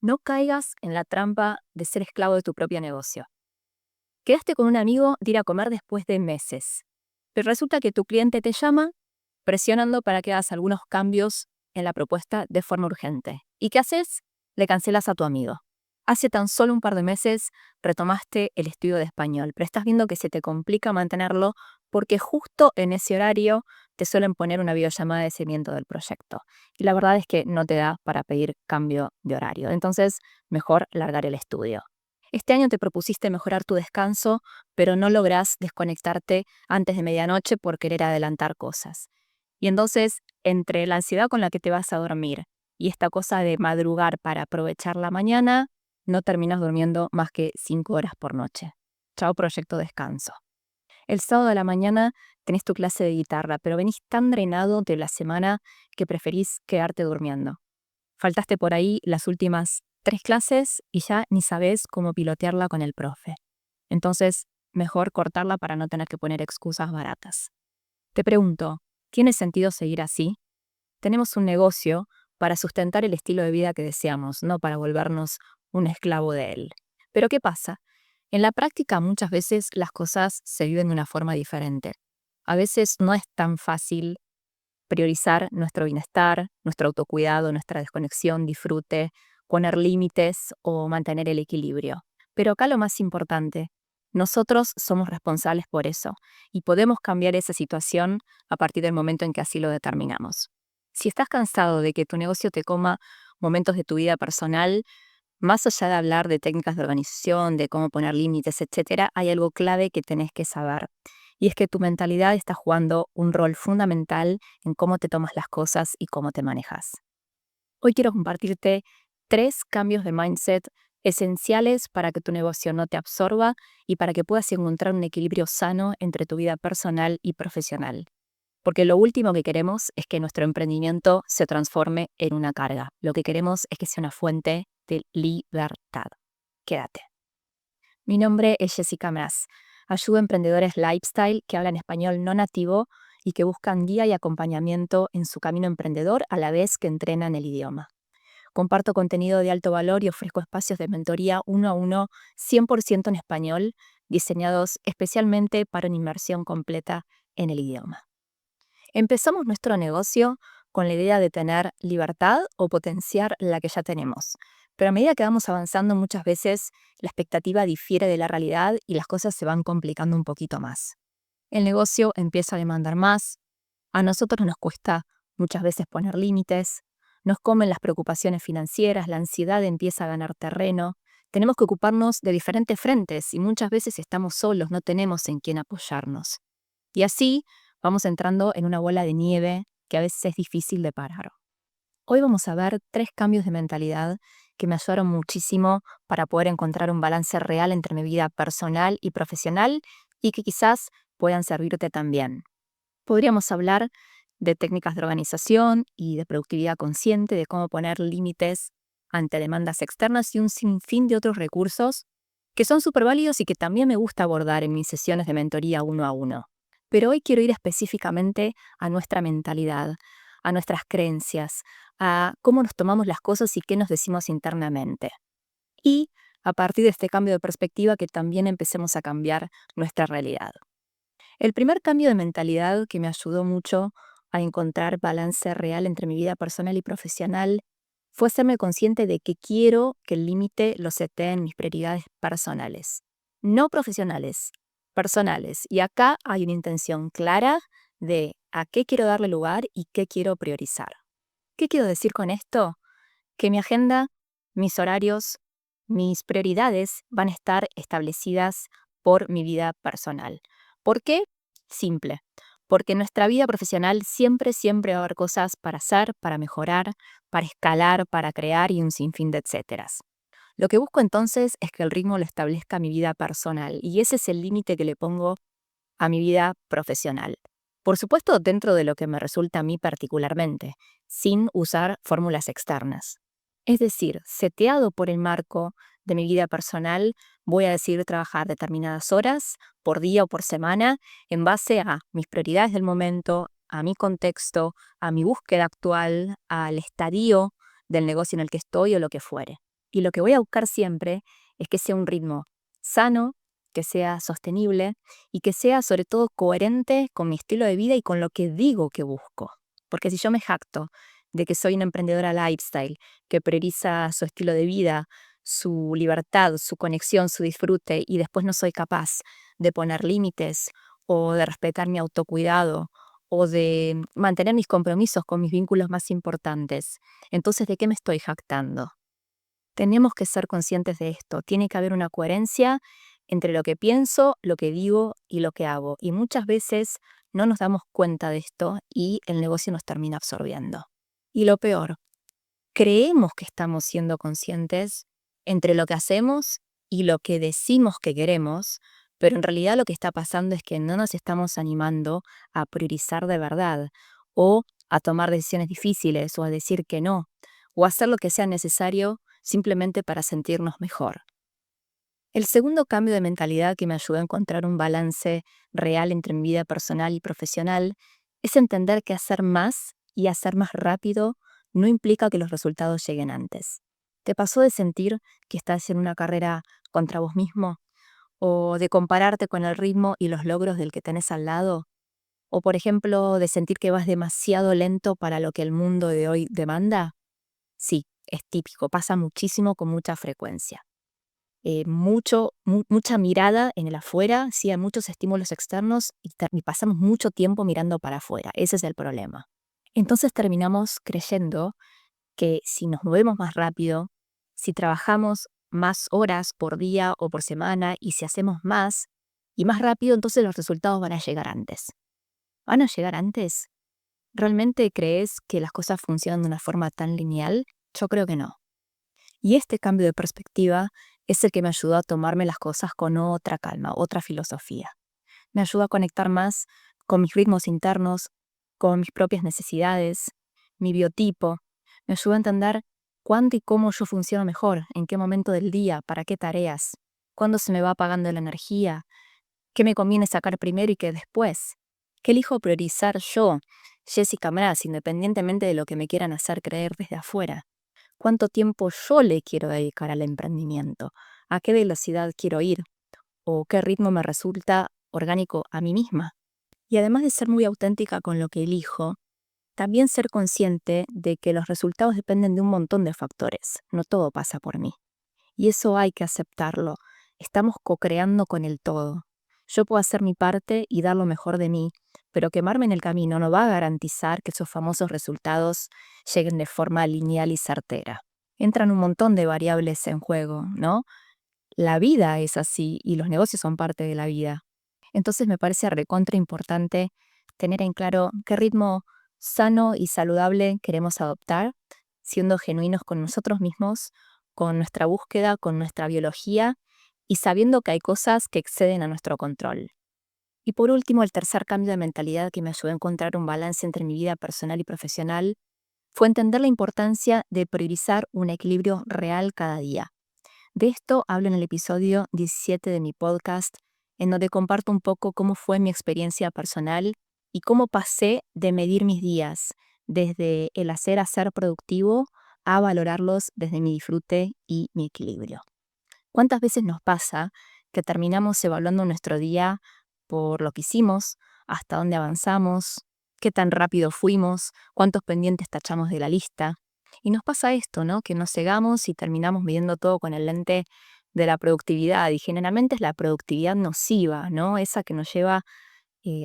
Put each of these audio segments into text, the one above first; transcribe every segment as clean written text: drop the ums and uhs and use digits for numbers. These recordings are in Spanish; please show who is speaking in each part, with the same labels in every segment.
Speaker 1: No caigas en la trampa de ser esclavo de tu propio negocio. Quedaste con un amigo de ir a comer después de meses, pero resulta que tu cliente te llama presionando para que hagas algunos cambios en la propuesta de forma urgente. ¿Y qué haces? Le cancelas a tu amigo. Hace tan solo un par de meses retomaste el estudio de español, pero estás viendo que se te complica mantenerlo porque justo en ese horario te suelen poner una videollamada de seguimiento del proyecto. Y la verdad es que no te da para pedir cambio de horario. Entonces, mejor largar el estudio. Este año te propusiste mejorar tu descanso, pero no lográs desconectarte antes de medianoche por querer adelantar cosas. Y entonces, entre la ansiedad con la que te vas a dormir y esta cosa de madrugar para aprovechar la mañana, no terminas durmiendo más que 5 horas por noche. Chao proyecto descanso. El sábado de la mañana tenés tu clase de guitarra, pero venís tan drenado de la semana que preferís quedarte durmiendo. Faltaste por ahí las últimas 3 clases y ya ni sabés cómo pilotearla con el profe. Entonces, mejor cortarla para no tener que poner excusas baratas. Te pregunto, ¿tiene sentido seguir así? Tenemos un negocio para sustentar el estilo de vida que deseamos, no para volvernos un esclavo de él. Pero ¿qué pasa? En la práctica muchas veces las cosas se viven de una forma diferente. A veces no es tan fácil priorizar nuestro bienestar, nuestro autocuidado, nuestra desconexión, disfrute, poner límites o mantener el equilibrio. Pero acá lo más importante, nosotros somos responsables por eso y podemos cambiar esa situación a partir del momento en que así lo determinamos. Si estás cansado de que tu negocio te coma momentos de tu vida personal, más allá de hablar de técnicas de organización, de cómo poner límites, etcétera, hay algo clave que tenés que saber. Y es que tu mentalidad está jugando un rol fundamental en cómo te tomas las cosas y cómo te manejas. Hoy quiero compartirte 3 cambios de mindset esenciales para que tu negocio no te absorba y para que puedas encontrar un equilibrio sano entre tu vida personal y profesional. Porque lo último que queremos es que nuestro emprendimiento se transforme en una carga. Lo que queremos es que sea una fuente de libertad. Quédate. Mi nombre es Jessica Mraz. Ayudo a emprendedores lifestyle que hablan español no nativo y que buscan guía y acompañamiento en su camino emprendedor a la vez que entrenan el idioma. Comparto contenido de alto valor y ofrezco espacios de mentoría 1 a 1, 100% en español, diseñados especialmente para una inmersión completa en el idioma. Empezamos nuestro negocio con la idea de tener libertad o potenciar la que ya tenemos. Pero a medida que vamos avanzando, muchas veces la expectativa difiere de la realidad y las cosas se van complicando un poquito más. El negocio empieza a demandar más, a nosotros nos cuesta muchas veces poner límites, nos comen las preocupaciones financieras, la ansiedad empieza a ganar terreno, tenemos que ocuparnos de diferentes frentes y muchas veces estamos solos, no tenemos en quién apoyarnos. Y así vamos entrando en una bola de nieve que a veces es difícil de parar. Hoy vamos a ver 3 cambios de mentalidad que me ayudaron muchísimo para poder encontrar un balance real entre mi vida personal y profesional y que quizás puedan servirte también. Podríamos hablar de técnicas de organización y de productividad consciente, de cómo poner límites ante demandas externas y un sinfín de otros recursos que son súper válidos y que también me gusta abordar en mis sesiones de mentoría 1 a 1. Pero hoy quiero ir específicamente a nuestra mentalidad, a nuestras creencias, a cómo nos tomamos las cosas y qué nos decimos internamente. Y a partir de este cambio de perspectiva que también empecemos a cambiar nuestra realidad. El primer cambio de mentalidad que me ayudó mucho a encontrar balance real entre mi vida personal y profesional fue hacerme consciente de que quiero que el límite lo seteen mis prioridades personales, no profesionales, personales. Y acá hay una intención clara de a qué quiero darle lugar y qué quiero priorizar. ¿Qué quiero decir con esto? Que mi agenda, mis horarios, mis prioridades van a estar establecidas por mi vida personal. ¿Por qué? Simple. Porque en nuestra vida profesional siempre va a haber cosas para hacer, para mejorar, para escalar, para crear y un sinfín de etcéteras. Lo que busco entonces es que el ritmo lo establezca mi vida personal y ese es el límite que le pongo a mi vida profesional. Por supuesto, dentro de lo que me resulta a mí particularmente, sin usar fórmulas externas. Es decir, seteado por el marco de mi vida personal, voy a decidir trabajar determinadas horas por día o por semana en base a mis prioridades del momento, a mi contexto, a mi búsqueda actual, al estadio del negocio en el que estoy o lo que fuere. Y lo que voy a buscar siempre es que sea un ritmo sano, que sea sostenible y que sea sobre todo coherente con mi estilo de vida y con lo que digo que busco. Porque si yo me jacto de que soy una emprendedora lifestyle, que prioriza su estilo de vida, su libertad, su conexión, su disfrute, y después no soy capaz de poner límites o de respetar mi autocuidado o de mantener mis compromisos con mis vínculos más importantes, entonces ¿de qué me estoy jactando? Tenemos que ser conscientes de esto. Tiene que haber una coherencia entre lo que pienso, lo que digo y lo que hago. Y muchas veces no nos damos cuenta de esto y el negocio nos termina absorbiendo. Y lo peor, creemos que estamos siendo conscientes entre lo que hacemos y lo que decimos que queremos, pero en realidad lo que está pasando es que no nos estamos animando a priorizar de verdad o a tomar decisiones difíciles o a decir que no o a hacer lo que sea necesario simplemente para sentirnos mejor. El segundo cambio de mentalidad que me ayudó a encontrar un balance real entre mi vida personal y profesional es entender que hacer más y hacer más rápido no implica que los resultados lleguen antes. ¿Te pasó de sentir que estás en una carrera contra vos mismo? ¿O de compararte con el ritmo y los logros del que tenés al lado? ¿O por ejemplo de sentir que vas demasiado lento para lo que el mundo de hoy demanda? Sí, es típico, pasa muchísimo con mucha frecuencia. Mucha mirada en el afuera, sí, hay muchos estímulos externos y pasamos mucho tiempo mirando para afuera. Ese es el problema. Entonces terminamos creyendo que si nos movemos más rápido, si trabajamos más horas por día o por semana y si hacemos más y más rápido, entonces los resultados van a llegar antes. ¿Van a llegar antes? ¿Realmente crees que las cosas funcionan de una forma tan lineal? Yo creo que no. Y este cambio de perspectiva es el que me ayudó a tomarme las cosas con otra calma, otra filosofía. Me ayudó a conectar más con mis ritmos internos, con mis propias necesidades, mi biotipo. Me ayudó a entender cuándo y cómo yo funciono mejor, en qué momento del día, para qué tareas, cuándo se me va apagando la energía, qué me conviene sacar primero y qué después, qué elijo priorizar yo, Jessica Mraz, independientemente de lo que me quieran hacer creer desde afuera. ¿Cuánto tiempo yo le quiero dedicar al emprendimiento? ¿A qué velocidad quiero ir? ¿O qué ritmo me resulta orgánico a mí misma? Y además de ser muy auténtica con lo que elijo, también ser consciente de que los resultados dependen de un montón de factores. No todo pasa por mí. Y eso hay que aceptarlo. Estamos co-creando con el todo. Yo puedo hacer mi parte y dar lo mejor de mí, pero quemarme en el camino no va a garantizar que esos famosos resultados lleguen de forma lineal y certera. Entran un montón de variables en juego, ¿no? La vida es así y los negocios son parte de la vida. Entonces me parece recontra importante tener en claro qué ritmo sano y saludable queremos adoptar, siendo genuinos con nosotros mismos, con nuestra búsqueda, con nuestra biología y sabiendo que hay cosas que exceden a nuestro control. Y por último, el tercer cambio de mentalidad que me ayudó a encontrar un balance entre mi vida personal y profesional fue entender la importancia de priorizar un equilibrio real cada día. De esto hablo en el episodio 17 de mi podcast, en donde comparto un poco cómo fue mi experiencia personal y cómo pasé de medir mis días desde el hacer a ser productivo a valorarlos desde mi disfrute y mi equilibrio. ¿Cuántas veces nos pasa que terminamos evaluando nuestro día por lo que hicimos, hasta dónde avanzamos, qué tan rápido fuimos, cuántos pendientes tachamos de la lista? Y nos pasa esto, ¿no? Que nos cegamos y terminamos midiendo todo con el lente de la productividad. Y generalmente es la productividad nociva, ¿no? Esa que nos lleva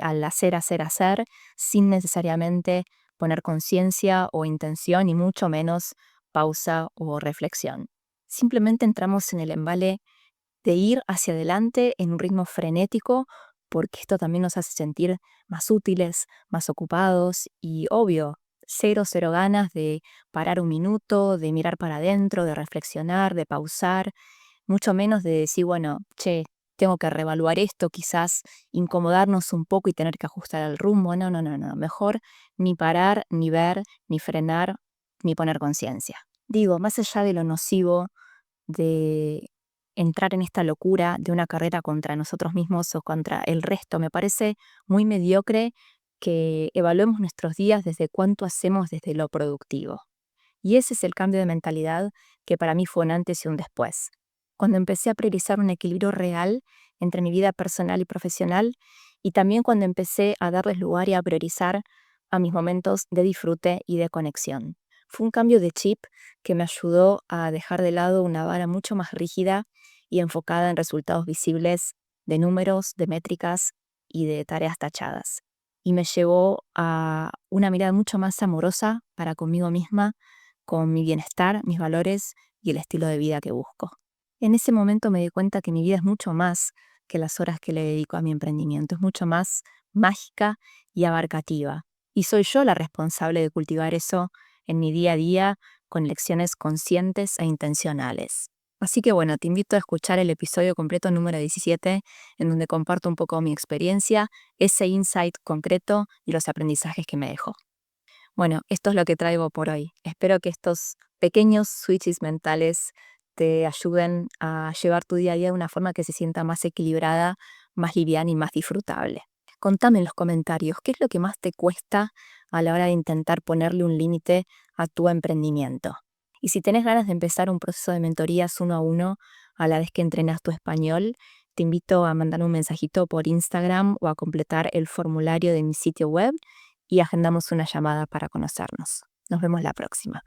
Speaker 1: al hacer, sin necesariamente poner conciencia o intención y mucho menos pausa o reflexión. Simplemente entramos en el embale de ir hacia adelante en un ritmo frenético porque esto también nos hace sentir más útiles, más ocupados y obvio, cero ganas de parar un minuto, de mirar para adentro, de reflexionar, de pausar, mucho menos de decir, bueno, che, tengo que reevaluar esto, quizás incomodarnos un poco y tener que ajustar el rumbo. No. Mejor ni parar, ni ver, ni frenar, ni poner conciencia. Digo, más allá de lo nocivo de entrar en esta locura de una carrera contra nosotros mismos o contra el resto, me parece muy mediocre que evaluemos nuestros días desde cuánto hacemos desde lo productivo. Y ese es el cambio de mentalidad que para mí fue un antes y un después. Cuando empecé a priorizar un equilibrio real entre mi vida personal y profesional, y también cuando empecé a darles lugar y a priorizar a mis momentos de disfrute y de conexión. Fue un cambio de chip que me ayudó a dejar de lado una vara mucho más rígida y enfocada en resultados visibles de números, de métricas y de tareas tachadas. Y me llevó a una mirada mucho más amorosa para conmigo misma, con mi bienestar, mis valores y el estilo de vida que busco. En ese momento me di cuenta que mi vida es mucho más que las horas que le dedico a mi emprendimiento, es mucho más mágica y abarcativa. Y soy yo la responsable de cultivar eso en mi día a día con elecciones conscientes e intencionales. Así que bueno, te invito a escuchar el episodio completo número 17, en donde comparto un poco mi experiencia, ese insight concreto y los aprendizajes que me dejó. Bueno, esto es lo que traigo por hoy. Espero que estos pequeños switches mentales te ayuden a llevar tu día a día de una forma que se sienta más equilibrada, más liviana y más disfrutable. Contame en los comentarios qué es lo que más te cuesta a la hora de intentar ponerle un límite a tu emprendimiento. Y si tenés ganas de empezar un proceso de mentorías 1 a 1 a la vez que entrenas tu español, te invito a mandar un mensajito por Instagram o a completar el formulario de mi sitio web y agendamos una llamada para conocernos. Nos vemos la próxima.